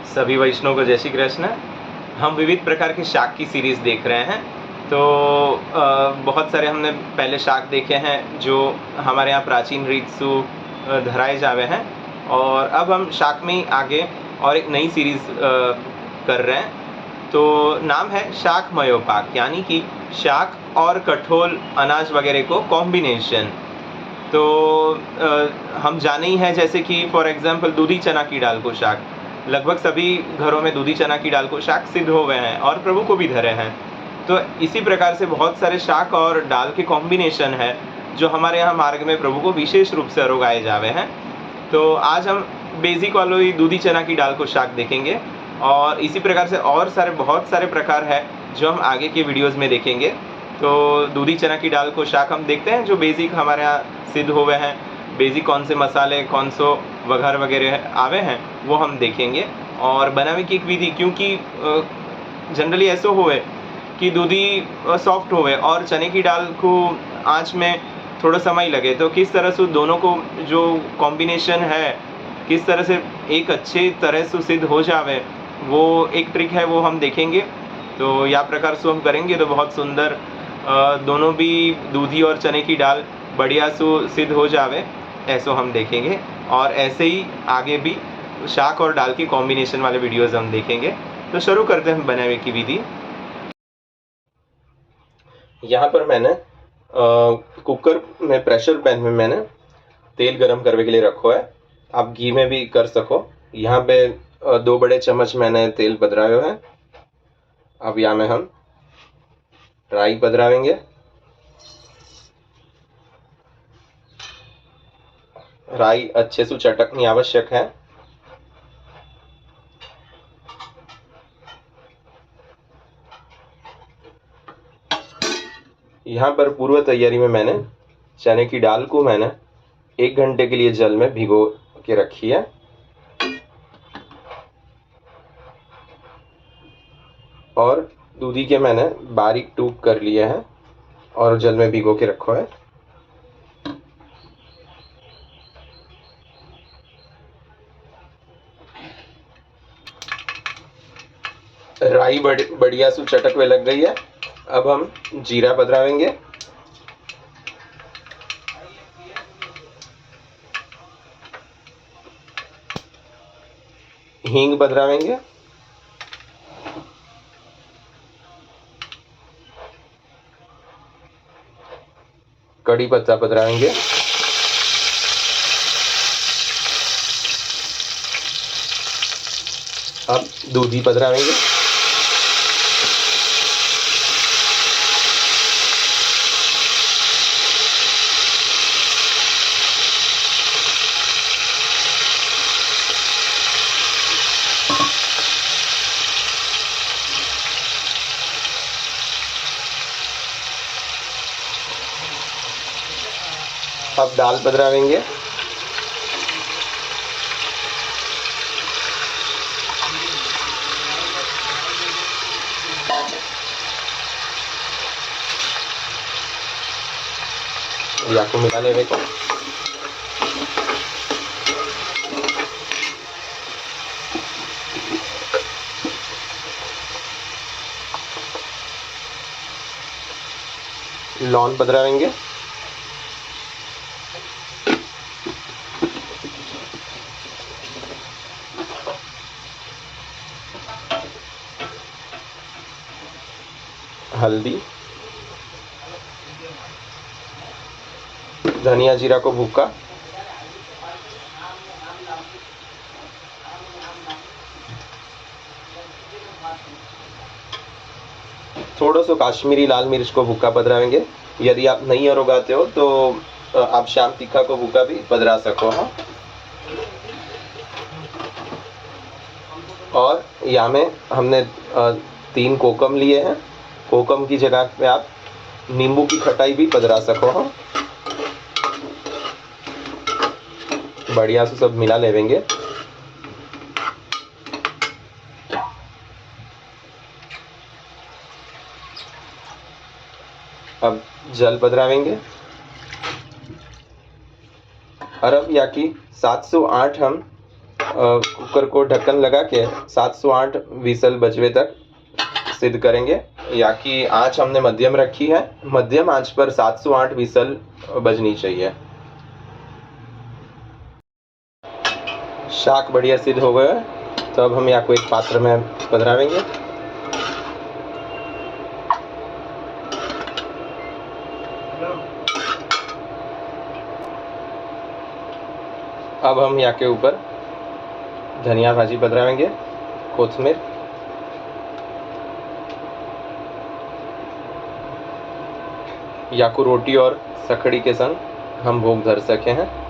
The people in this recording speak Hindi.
सभी वैष्णव को जय श्री कृष्ण। हम विविध प्रकार के शाक की सीरीज़ देख रहे हैं। तो बहुत सारे हमने पहले शाक देखे हैं जो हमारे यहाँ प्राचीन रीत से धराए जावे हैं, और अब हम शाक में ही आगे और एक नई सीरीज़ कर रहे हैं। तो नाम है शाक मयोपाक, यानी कि शाक और कठोल अनाज वगैरह को कॉम्बिनेशन। तो हम जाने ही हैं, जैसे कि फॉर एग्जांपल दूधी चना की दाल को शाक, लगभग सभी घरों में दूधी चना की दाल को शाक सिद्ध हो गए हैं और प्रभु को भी धरे हैं। तो इसी प्रकार से बहुत सारे शाक और दाल के कॉम्बिनेशन है जो हमारे यहाँ मार्ग में प्रभु को विशेष रूप से अरोगाए जावे हैं। तो आज हम बेसिक वालों ही दूधी चना की दाल को शाक देखेंगे, और इसी प्रकार से और बहुत सारे प्रकार है जो हम आगे के वीडियोज़ में देखेंगे। तो दूधी चना की दाल को शाक हम देखते हैं जो बेसिक हमारे यहाँ सिद्ध हुए हैं। बेसिक कौन से मसाले, कौन सो वघार वगैरह आवे हैं वो हम देखेंगे, और बनाने की एक विधि, क्योंकि जनरली ऐसा हुए कि दूधी सॉफ्ट हुए और चने की दाल को आँच में थोड़ा समय लगे, तो किस तरह से दोनों को जो कॉम्बिनेशन है किस तरह से एक अच्छे तरह से सिद्ध हो जावे, वो एक ट्रिक है, वो हम देखेंगे। तो या प्रकार से हम करेंगे तो बहुत सुंदर दोनों भी दूधी और चने की दाल बढ़िया से सिद्ध हो जावे, ऐसा हम देखेंगे। और ऐसे ही आगे भी शाक और दाल की कॉम्बिनेशन वाले वीडियोज़ हम देखेंगे। तो शुरू करते हैं बनाने की विधि। यहाँ पर मैंने कुकर में, प्रेशर पैन में मैंने तेल गरम करने के लिए रखो है। आप घी में भी कर सको। यहाँ पे 2 बड़े चम्मच मैंने तेल पधरायो है। अब यहाँ में हम राई पधरावेंगे। राई अच्छे से चटकनी आवश्यक है। यहाँ पर पूर्व तैयारी में मैंने चने की दाल को मैंने 1 घंटे के लिए जल में भिगो के रखी है, और दूधी के मैंने बारीक टूक कर लिए हैं और जल में भिगो के रखो है। राई बढ़िया से चटक में लग गई है। अब हम जीरा पधरावेंगे। हींग पधरावेंगे। कड़ी पत्ता पधरावेंगे। अब दूधी पधरावेंगे। अब दाल पधरावेंगे। या को मिला लेवे को। लौंग पधरावेंगे। हल्दी, धनिया जीरा को भूका, थोड़ा सा काश्मीरी लाल मिर्च को भूका पधरावेंगे। यदि आप नहीं उगाते हो तो आप श्याम तीखा को भूका भी पधरा सको। हाँ, और यहाँ में हमने 3 कोकम लिए हैं। कोकम की जगह पे आप नींबू की खटाई भी पधरा सको। हाँ, बढ़िया से सब मिला लेवेंगे। अब जल पधरावेंगे। और अब या कि 708 हम कुकर को ढक्कन लगा के 708 विसल बजवे तक सिद्ध करेंगे। या कि आंच हमने मध्यम रखी है, मध्यम आंच पर 708 विसल बजनी चाहिए। शाक बढ़िया सिद्ध हो गए, तो अब हम या को एक पात्र में पधरावेंगे। अब हम या के ऊपर धनिया भाजी पधरावेंगे, कोथिमीर, या को रोटी और सखड़ी के संग हम भोग धर सके हैं।